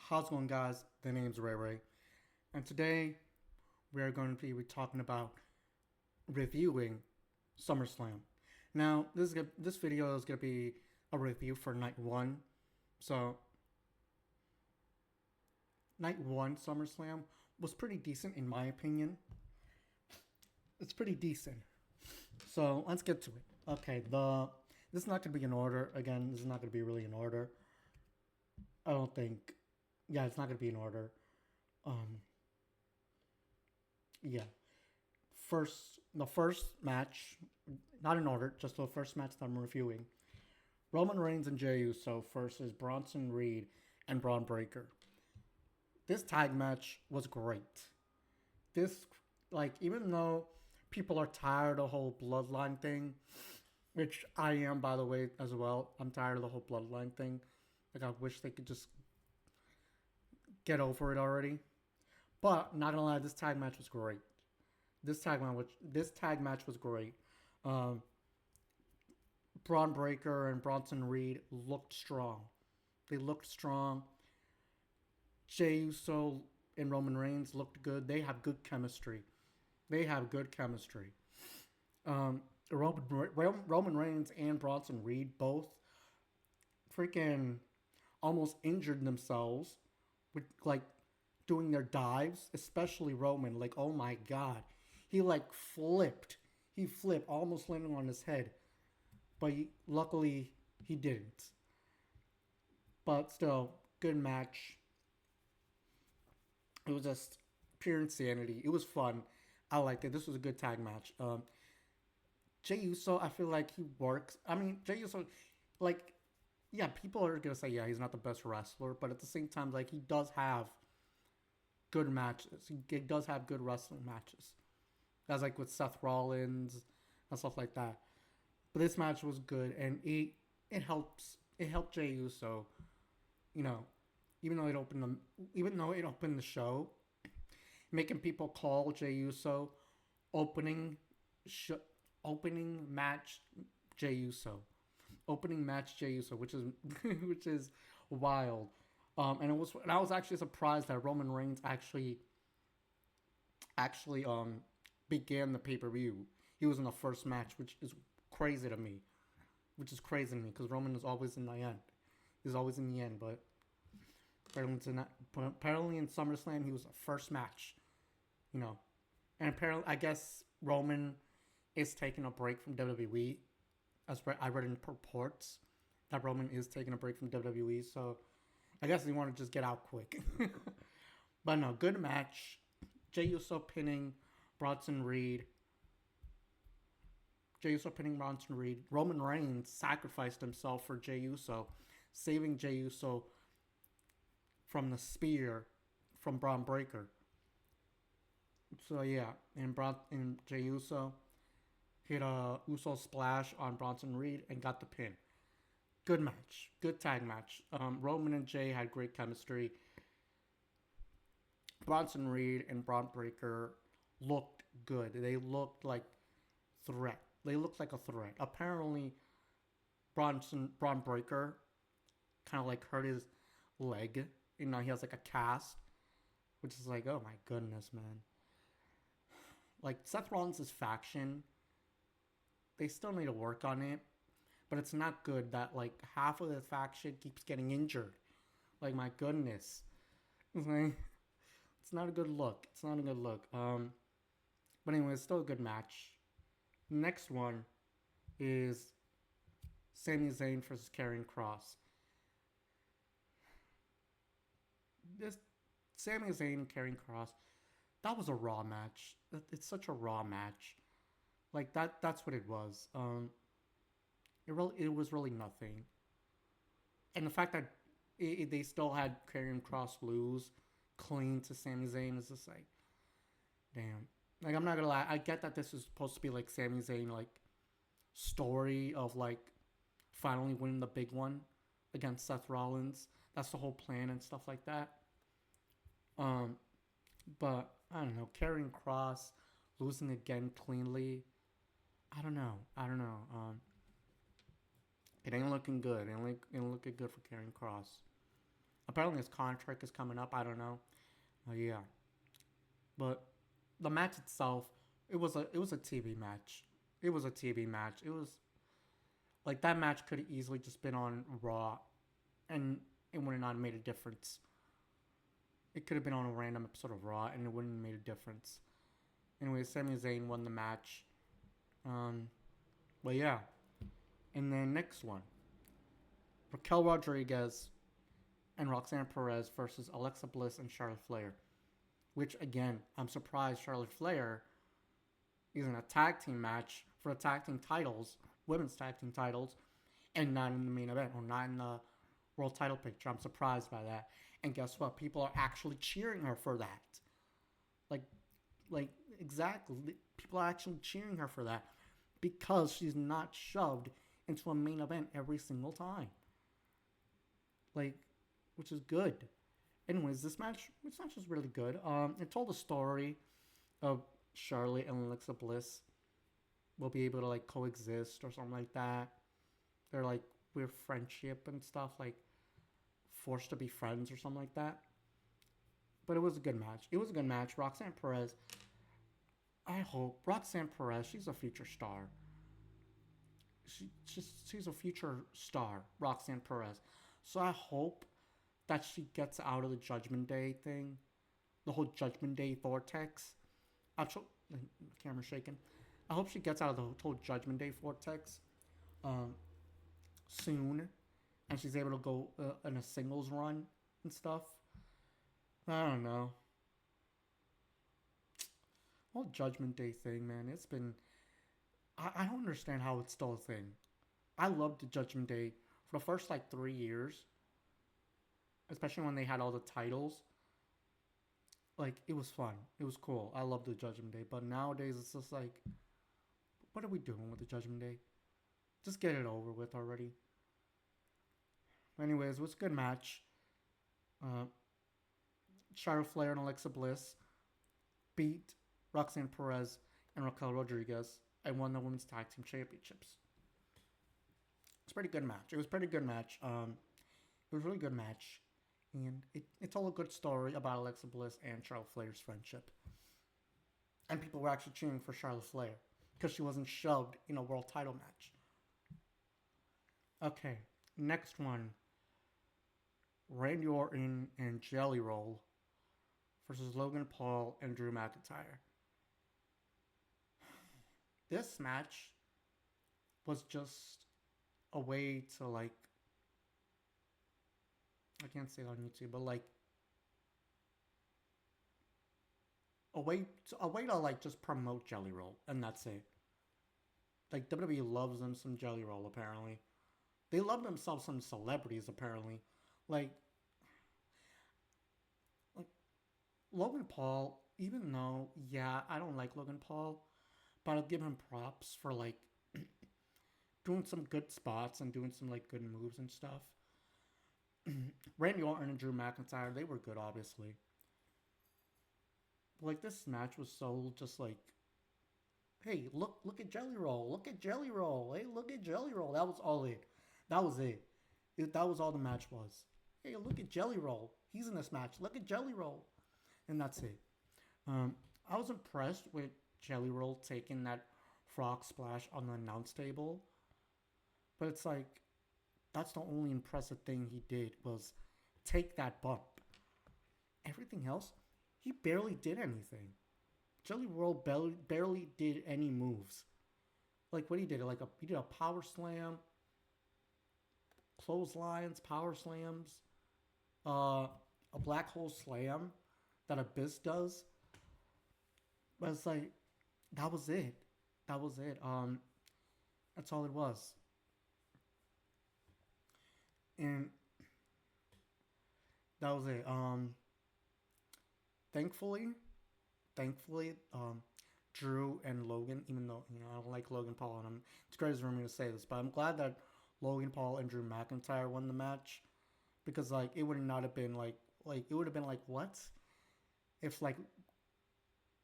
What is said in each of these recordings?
How's it going, guys? The name's Ray Ray, and today we're going to be talking about reviewing SummerSlam. Now, this video is going to be a review for Night 1. So, Night 1 SummerSlam was pretty decent in my opinion. It's pretty decent. So, let's get to it. Okay, this is not going to be in order. Again, this is not going to be really in order. I don't think. Yeah, it's not going to be in order. Um, yeah. The first match, not in order, just the first match that I'm reviewing. Roman Reigns and Jey Uso versus Bronson Reed and Braun Breaker. This tag match was great. This, even though people are tired of the whole bloodline thing, which I am, by the way, as well. I'm tired of the whole bloodline thing. I wish they could just get over it already. But not gonna lie, this tag match was great. This tag match was great. Um, Braun Breaker and Bronson Reed looked strong. They looked strong. Jey Uso and Roman Reigns looked good. They have good chemistry. Um, Roman Reigns and Bronson Reed both freaking almost injured themselves with doing their dives, especially Roman. Oh my god, he flipped. He flipped, almost landing on his head, but luckily he didn't. But still, good match. It was just pure insanity. It was fun. I liked it. This was a good tag match. Jey Uso, I feel like he works. I mean, Jey Uso, yeah, people are gonna say, yeah, he's not the best wrestler, but at the same time, he does have good matches. He does have good wrestling matches. That's with Seth Rollins and stuff like that. But this match was good, and it helped Jey Uso. You know, even though it opened the show, making people call Jey Uso opening match Jey Uso. Opening match Jey Uso, which is which is wild. And I was actually surprised that Roman Reigns actually began the pay-per-view. He was in the first match, which is crazy to me. Because Roman is always in the end. He's always in the end, but apparently in SummerSlam he was the first match. And apparently I guess Roman is taking a break from WWE. I read in reports that Roman is taking a break from WWE, so I guess he wanted to just get out quick. But no, good match. Jey Uso pinning Bronson Reed. Roman Reigns sacrificed himself for Jey Uso, saving Jey Uso from the spear from Braun Breaker. So yeah, and Jey Uso hit a Uso splash on Bronson Reed and got the pin. Good match. Good tag match. Roman and Jey had great chemistry. Bronson Reed and Braun Breaker looked good. They looked like threat. They looked like a threat. Apparently, Braun Breaker kind of hurt his leg. He has a cast, which is oh my goodness, man. Seth Rollins' faction, they still need to work on it, but it's not good that half of the faction keeps getting injured. My goodness, it's not a good look. But anyway, it's still a good match. Next one is Sami Zayn versus Karrion Kross. This Sami Zayn and Karrion Kross, that was a Raw match. It's such a Raw match. That's what it was. It was really nothing. And the fact that they still had Karrion Kross lose clean to Sami Zayn is just damn. I'm not gonna lie. I get that this is supposed to be Sami Zayn story of finally winning the big one against Seth Rollins. That's the whole plan and stuff like that. But I don't know. Karrion Kross losing again cleanly. I don't know. It ain't looking good. It ain't looking good for Karrion Kross. Apparently his contract is coming up. I don't know. Yeah, but the match itself, it was a TV match. It was a TV match. It was like that match could have easily just been on Raw, and it would have not made a difference. It could have been on a random episode of Raw, and it wouldn't have made a difference. Anyway, Sami Zayn won the match. Um, but yeah, and then next one, Raquel Rodriguez and Roxanne Perez versus Alexa Bliss and Charlotte Flair. Which again, I'm surprised Charlotte Flair is in a tag team match for the tag team titles, women's tag team titles, and not in the main event or not in the world title picture. I'm surprised by that. And guess what? People are actually cheering her for that. Like, like exactly, people are actually cheering her for that because she's not shoved into a main event every single time. Like, which is good. Anyways, this match was really good. It told a story of Charlotte and Alexa Bliss will be able to like coexist or something like that. They're like weird friendship and stuff, like forced to be friends or something like that. But it was a good match. It was a good match. Roxanne Perez. I hope Roxanne Perez. She's a future star. She's a future star. Roxanne Perez. So I hope that she gets out of the Judgment Day thing, the whole Judgment Day vortex. Actually, the camera's shaking. I hope she gets out of the whole Judgment Day vortex um, soon, and she's able to go in a singles run and stuff. I don't know. Whole Judgment Day thing, man. It's been. I don't understand how it's still a thing. I loved the Judgment Day for the first like 3 years, especially when they had all the titles. Like it was fun. It was cool. I loved the Judgment Day, but nowadays it's just like, what are we doing with the Judgment Day? Just get it over with already. Anyways, it was a good match. Uh, Charlotte Flair and Alexa Bliss beat Roxanne Perez and Raquel Rodriguez and won the women's tag team championships. It's a pretty good match. It was a pretty good match. It was a really good match. And it told a good story about Alexa Bliss and Charlotte Flair's friendship. And people were actually cheering for Charlotte Flair because she wasn't shoved in a world title match. Okay, next one. Randy Orton and Jelly Roll versus Logan Paul and Drew McIntyre. This match was just a way to like, I can't say it on YouTube, but like a way to like just promote Jelly Roll, and that's it. Like WWE loves them some Jelly Roll apparently. They love themselves some celebrities apparently. Like like Logan Paul, even though yeah, I don't like Logan Paul, but I'll give him props for like doing some good spots and doing some like good moves and stuff. Randy Orton and Drew McIntyre, they were good, obviously. But, like this match was so just like, hey, look at Jelly Roll, look at Jelly Roll, hey, look at Jelly Roll. That was all it. That was it. That was all the match was. Hey, look at Jelly Roll. He's in this match. Look at Jelly Roll, and that's it. I was impressed with Jelly Roll taking that frog splash on the announce table, but it's like that's the only impressive thing he did was take that bump. Everything else, he barely did anything. Jelly Roll barely did any moves. Like what he did, he did a power slam, clotheslines, power slams, a black hole slam that Abyss does. But it's like that was it. That was it. That's all it was. And that was it. Thankfully, thankfully, Drew and Logan, even though I don't like Logan Paul, and it's crazy for me to say this, but I'm glad that Logan Paul and Drew McIntyre won the match because like it would not have been like it would have been like what if like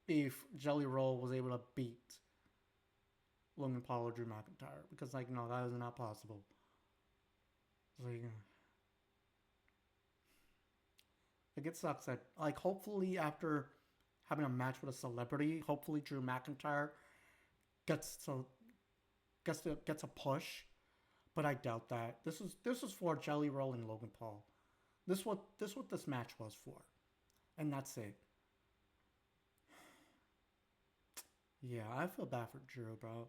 if Jelly Roll was able to beat Logan Paul or Drew McIntyre because like no, that is not possible. It's like Like it sucks that like hopefully after having a match with a celebrity, hopefully Drew McIntyre gets to gets a push, but I doubt that. This is for Jelly Roll and Logan Paul. This what this match was for, and that's it. Yeah, I feel bad for Drew, bro.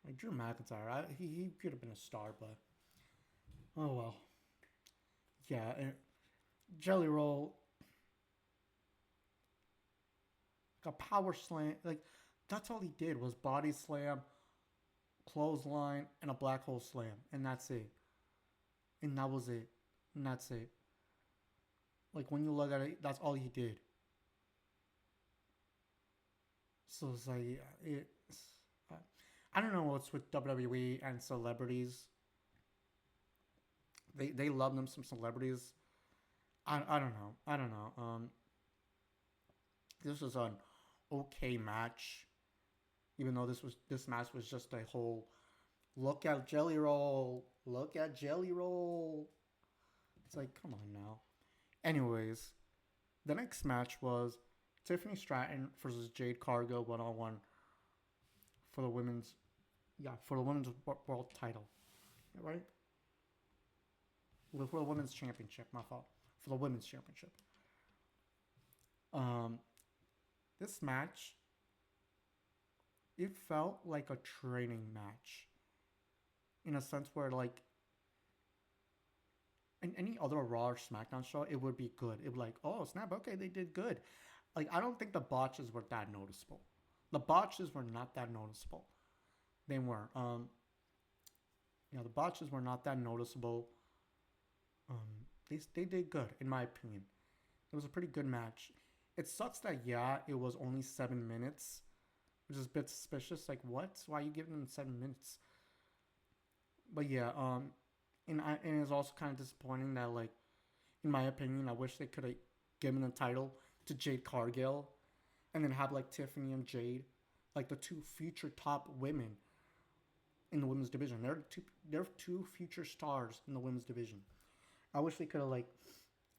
Like Drew McIntyre, he could have been a star, but oh well. Yeah, and Jelly Roll, like a power slam, like that's all he did was body slam, clothesline, and a black hole slam, and that's it. And that was it. And that's it. Like when you look at it, that's all he did. So it's like I don't know what's with WWE and celebrities. They love them some celebrities. I don't know. I don't know. This was an okay match, even though this match was just a whole look at Jelly Roll, look at Jelly Roll. It's like come on now. Anyways, the next match was Tiffany Stratton versus Jade Cargill 1-on-1 for the women's world title. Right? For the women's championship, my fault. For the women's championship. Um this match it felt like a training match in a sense where like in any other Raw or SmackDown show, it would be good. It would be like, oh snap, okay, they did good. Like I don't think the botches were that noticeable. The botches were not that noticeable. They weren't. The botches were not that noticeable. They did good in my opinion. It was a pretty good match. It sucks that yeah, it was only 7 minutes, which is a bit suspicious. Like what? Why are you giving them 7 minutes? But yeah, and it's also kind of disappointing that like, in my opinion, I wish they could have given the title to Jade Cargill, and then have like Tiffany and Jade, like the two future top women in the women's division. They're two future stars in the women's division. I wish they could have like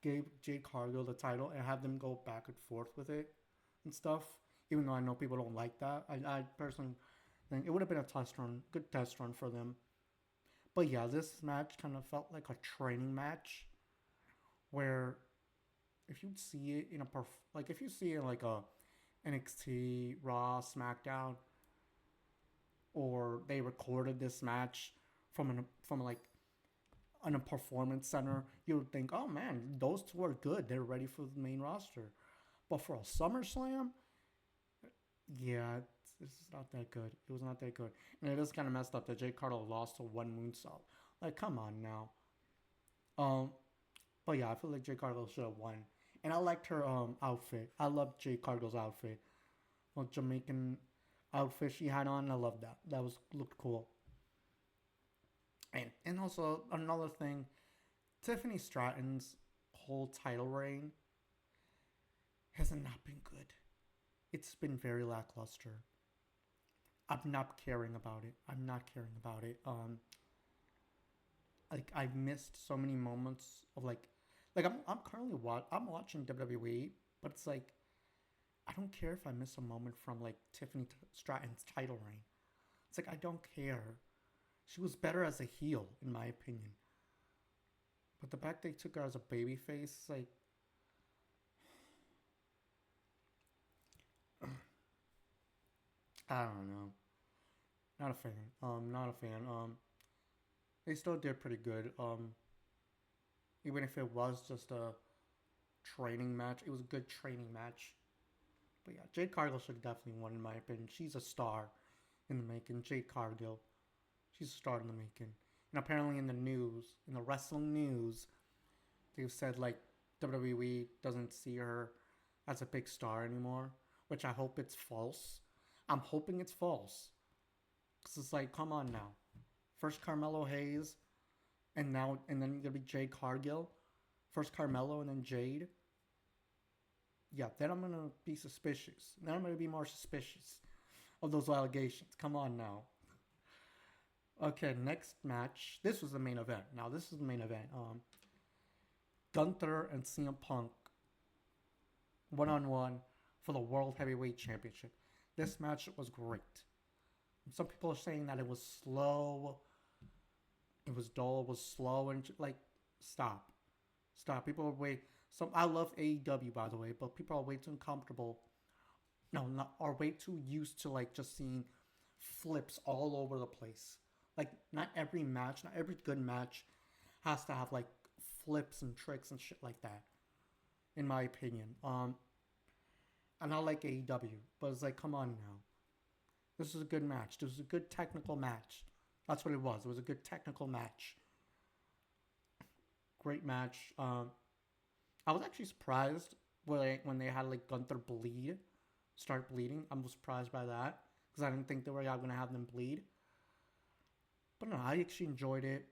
gave Jade Cargill the title and have them go back and forth with it and stuff. Even though I know people don't like that, I personally think it would have been a test run, good test run for them. But yeah, this match kind of felt like a training match, where if you'd see it in a like if you see it in like a NXT, Raw, SmackDown, or they recorded this match from like on a performance center, you would think, oh man, those two are good. They're ready for the main roster. But for a SummerSlam, yeah, it's not that good. It was not that good. And it is kind of messed up that Jade Cargill lost to one moonsault. Like, come on now. Um, but yeah, I feel like Jade Cargill should have won. And I liked her outfit. I loved Jade Cargill's outfit. Well, Jamaican outfit she had on, I loved that. That was looked cool. And also another thing, Tiffany Stratton's whole title reign has not been good. It's been very lackluster. I'm not caring about it. I'm not caring about it. Like I've missed so many moments of like I'm currently I'm watching WWE, but it's like I don't care if I miss a moment from like Tiffany Stratton's title reign. It's like I don't care. She was better as a heel, in my opinion. But the fact they took her as a babyface, like I don't know. Not a fan. Not a fan. They still did pretty good. Even if it was just a training match, it was a good training match. But yeah, Jade Cargill should definitely won in my opinion. She's a star in the making. Jade Cargill, she's a star in the making. And apparently in the news, in the wrestling news, they've said like WWE doesn't see her as a big star anymore, which I hope it's false. I'm hoping it's false. Cause it's like, come on now. First Carmelo Hayes, and then you're gonna be Jade Cargill. First Carmelo and then Jade. Yeah, then I'm gonna be suspicious. Then I'm gonna be more suspicious of those allegations. Come on now. Okay, next match. This was the main event. Now this is the main event. Gunther and CM Punk one on one for the World Heavyweight Championship. This match was great. Some people are saying that it was slow, it was dull, it was slow, and like, stop, stop. People are way some. I love AEW, by the way, but people are way too comfortable. No, not are way too used to like just seeing flips all over the place. Like, not every match, not every good match has to have like flips and tricks and shit like that. In my opinion, and I like AEW, but it's like, come on now. This is a good match. This was a good technical match. That's what it was. It was a good technical match. Great match. I was actually surprised when they had like Gunther start bleeding. I was surprised by that because I didn't think they were going to have them bleed. But no, I actually enjoyed it.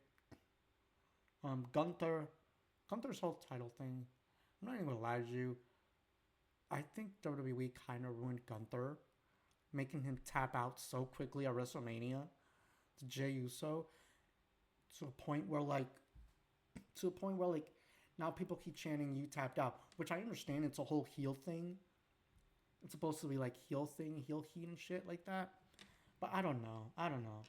Gunther's whole title thing. I'm not even gonna lie to you. I think WWE kind of ruined Gunther, making him tap out so quickly at WrestleMania to Jey Uso, to a point where like now people keep chanting "you tapped out," which I understand. It's a whole heel thing. It's supposed to be like heel thing, heel heat and shit like that. But I don't know. I don't know.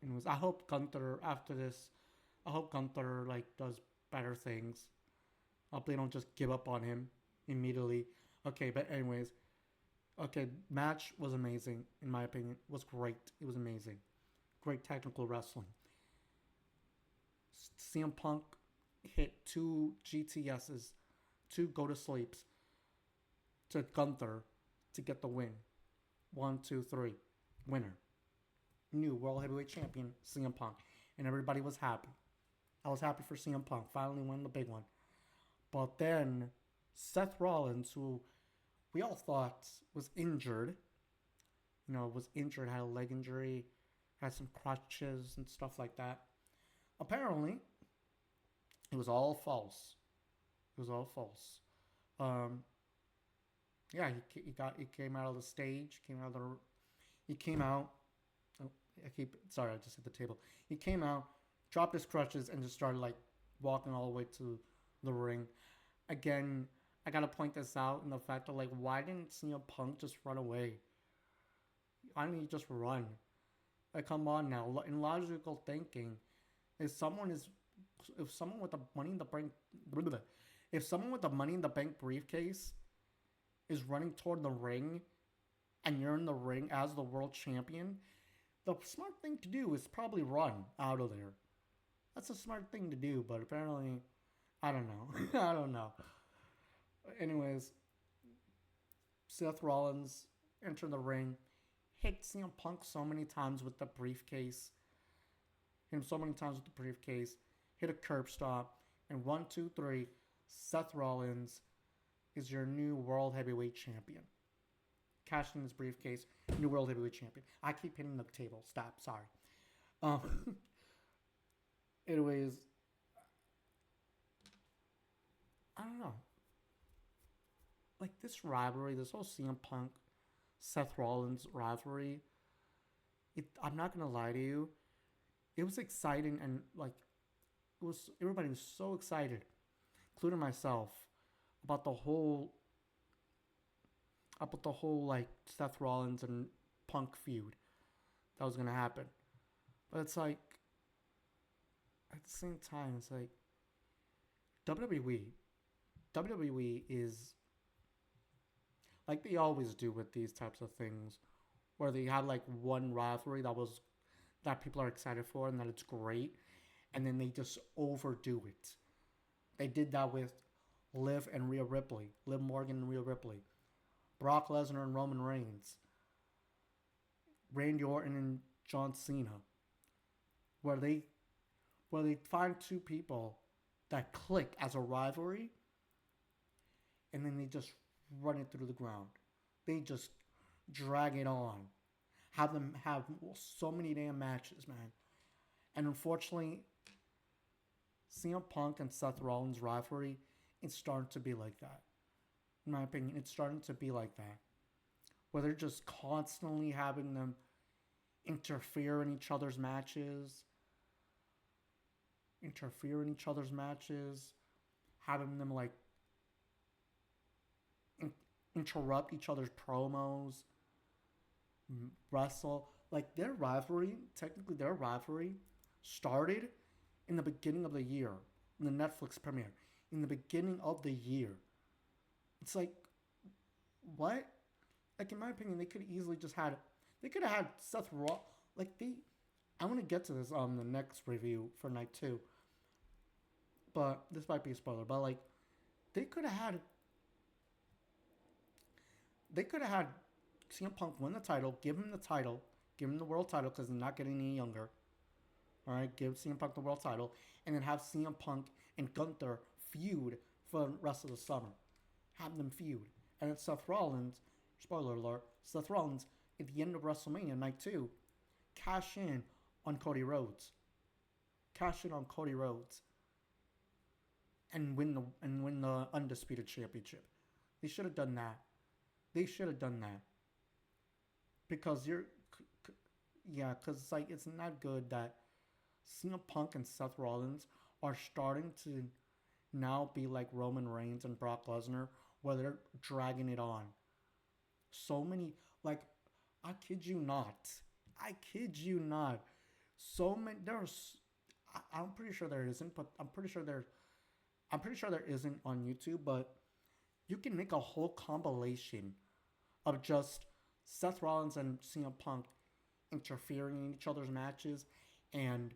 Anyways, I hope Gunther after this, I hope Gunther like does better things. I hope they don't just give up on him immediately. Okay, but anyways, okay, match was amazing in my opinion. It was great. It was amazing. Great technical wrestling. CM Punk hit two GTSs, two go to sleeps to Gunther to get the win. 1, 2, 3, winner. New World Heavyweight Champion CM Punk, and everybody was happy. I was happy for CM Punk finally won the big one. But then Seth Rollins, who we all thought was injured, had a leg injury, had some crutches and stuff like that. Apparently, it was all false. It was all false. Yeah, he came out of the stage, he came out. Oh, sorry, I just hit the table. He came out, dropped his crutches, and just started like walking all the way to the ring. Again, I gotta point this out in the fact that like, why didn't CM Punk just run away? Why didn't he just run? Like, come on now. In logical thinking, if someone with the money in the bank, if someone with the money in the bank briefcase is running toward the ring, and you're in the ring as the world champion, the smart thing to do is probably run out of there. That's a smart thing to do, but apparently, I don't know. I don't know. Anyways, Seth Rollins entered the ring, hit CM Punk so many times with the briefcase, hit a curb stop, and 1, 2, 3, Seth Rollins is your new World Heavyweight Champion. Cashed in his briefcase, new World Heavyweight Champion. I keep hitting the table. Stop. Sorry. Anyways, I don't know. Like, this rivalry, this whole CM Punk, Seth Rollins rivalry, I'm not going to lie to you. It was exciting, and like, everybody was so excited, including myself, about the whole like Seth Rollins and Punk feud that was gonna happen. But it's like, at the same time, it's like WWE is like they always do with these types of things, where they have like one rivalry that people are excited for and that it's great, and then they just overdo it. They did that with Liv Morgan and Rhea Ripley, Brock Lesnar and Roman Reigns, Randy Orton and John Cena, where they find two people that click as a rivalry, and then they just run it through the ground. They just drag it on, have them have so many damn matches, man. And unfortunately, CM Punk and Seth Rollins rivalry, it's starting to be like that. In my opinion, it's starting to be like that. Where they're just constantly having them interfere in each other's matches. interfere in each other's matches, having them like in- interrupt each other's promos, wrestle. Like technically their rivalry started in the beginning of the year, in the Netflix premiere, in the beginning of the year. It's like, what? Like in my opinion, they could have had Seth Rollins. Like I'm gonna get to this on the next review for night two, but this might be a spoiler. But like, they could have had, they could have had CM Punk win the title, give him the world title because he's not getting any younger. All right, give CM Punk the world title, and then have CM Punk and Gunther feud for the rest of the summer. Have them feud, and then Seth Rollins. Spoiler alert: Seth Rollins at the end of WrestleMania Night 2, cash in on Cody Rhodes. Cash in on Cody Rhodes and win the undisputed championship. They should have done that. They should have done that. Because because like it's not good that CM Punk and Seth Rollins are starting to now be like Roman Reigns and Brock Lesnar, where they're dragging it on. So many, like, I kid you not. I kid you not. So many, I'm pretty sure there isn't, but I'm pretty sure there isn't on YouTube, but you can make a whole compilation of just Seth Rollins and CM Punk interfering in each other's matches and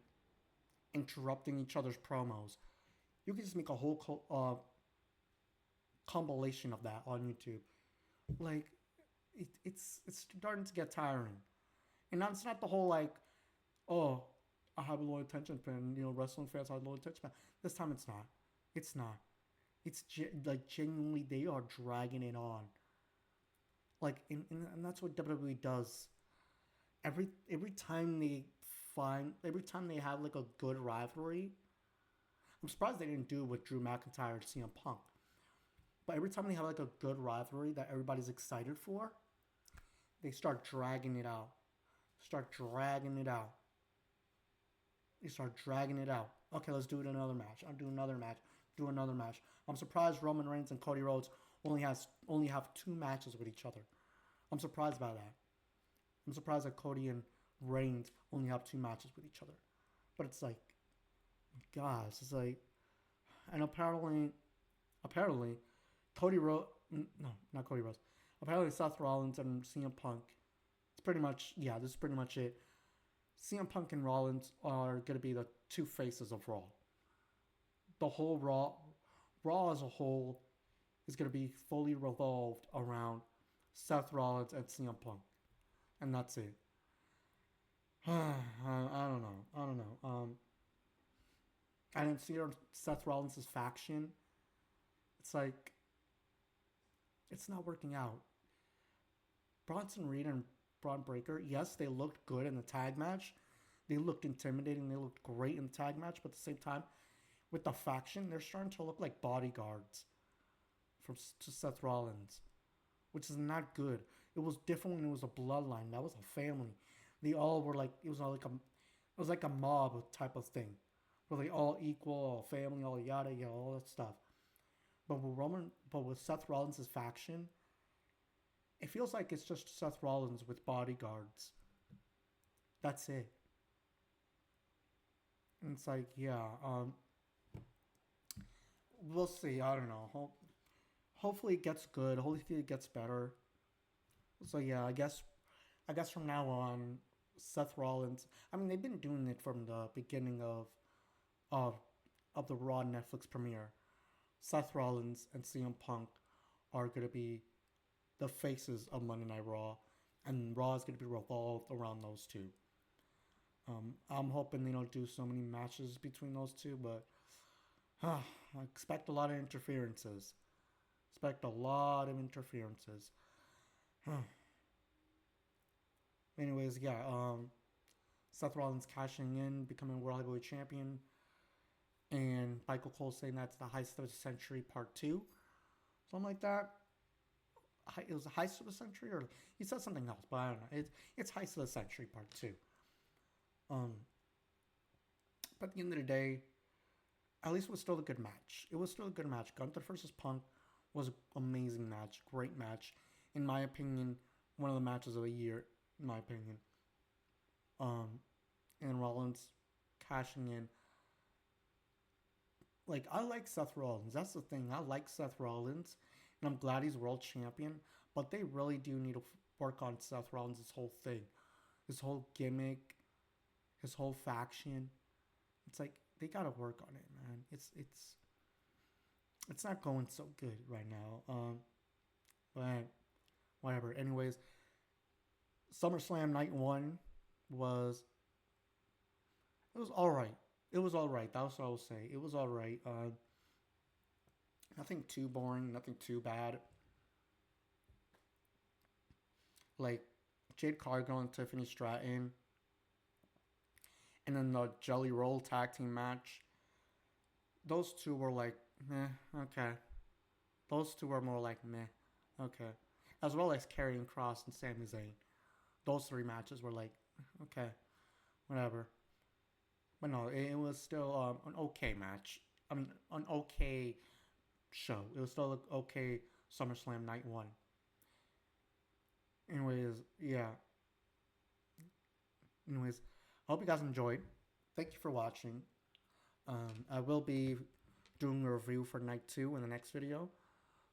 interrupting each other's promos. You can just make a whole compilation of that on YouTube. Like, it's starting to get tiring. And now it's not the whole like, oh, I have a low attention span. You know, wrestling fans have a low attention span. This time it's not. It's not. It's like genuinely they are dragging it on. Like, and that's what WWE does. Every time every time they have like a good rivalry. I'm surprised they didn't do it with Drew McIntyre and CM Punk. But every time they have like a good rivalry that everybody's excited for, they start dragging it out. Start dragging it out. They start dragging it out. Okay, let's do it another match. I'll do another match. Do another match. I'm surprised Roman Reigns and Cody Rhodes only have 2 matches with each other. I'm surprised by that. I'm surprised that Cody and Reigns only have 2 matches with each other. But it's like, gosh, it's like, and apparently, Cody Rhodes, no, not Cody Rhodes. Apparently Seth Rollins and CM Punk. This is pretty much it. CM Punk and Rollins are going to be the 2 faces of Raw. The whole Raw as a whole is going to be fully revolved around Seth Rollins and CM Punk. And that's it. I don't know. I didn't see Seth Rollins' faction. It's like, it's not working out. Bronson Reed and Braun Breaker, yes, they looked good in the tag match. They looked intimidating. They looked great in the tag match. But at the same time, with the faction, they're starting to look like bodyguards to Seth Rollins, which is not good. It was different when it was a bloodline. That was a family. They all were like, it was like a mob type of thing, where they all equal, all family, all yada yada, all that stuff. But with Seth Rollins' faction, it feels like it's just Seth Rollins with bodyguards. That's it. And it's like, yeah, we'll see. I don't know. Hopefully it gets good. Hopefully it gets better. So yeah, I guess from now on, Seth Rollins. I mean, they've been doing it from the beginning of of the Raw Netflix premiere. Seth Rollins and CM Punk are going to be the faces of Monday Night Raw, and Raw is going to be revolved around those 2. I'm hoping they don't do so many matches between those 2, but I expect a lot of interferences. Anyways, yeah, Seth Rollins cashing in, becoming World Heavyweight Champion, and Michael Cole saying that's the heist of the century part 2, something like that. It was a heist of the century, or he said something else, but I don't know. It's heist of the century part 2. But at the end of the day, at least it was still a good match. It was still a good match. Gunther versus Punk was an amazing match, great match. In my opinion, one of the matches of the year, in my opinion. Um, and Rollins cashing in. Like, I like Seth Rollins. That's the thing. I like Seth Rollins, and I'm glad he's world champion. But they really do need to work on Seth Rollins' this whole thing, his whole gimmick, his whole faction. It's like they gotta work on it, man. It's not going so good right now. But whatever. Anyways, SummerSlam night one was it was all right. It was all right. That's what I will say. It was all right. Nothing too boring. Nothing too bad. Like Jade Cargill and Tiffany Stratton, and then the Jelly Roll tag team match. Those two were like meh. Okay. Those two were more like meh. Okay. As well as Karrion Kross and Sami Zayn. Those three matches were like okay, whatever. But no, it was still an okay match. I mean, an okay show. It was still an okay SummerSlam night one. Anyways, yeah. Anyways, I hope you guys enjoyed. Thank you for watching. I will be doing a review for night two in the next video.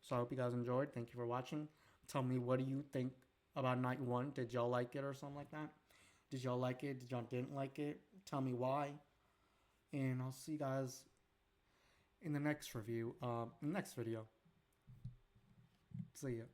So I hope you guys enjoyed. Thank you for watching. Tell me, what do you think about night one? Did y'all like it or something like that? Did y'all like it? Did y'all didn't like it? Tell me why. And I'll see you guys in the next review. Next video. See ya.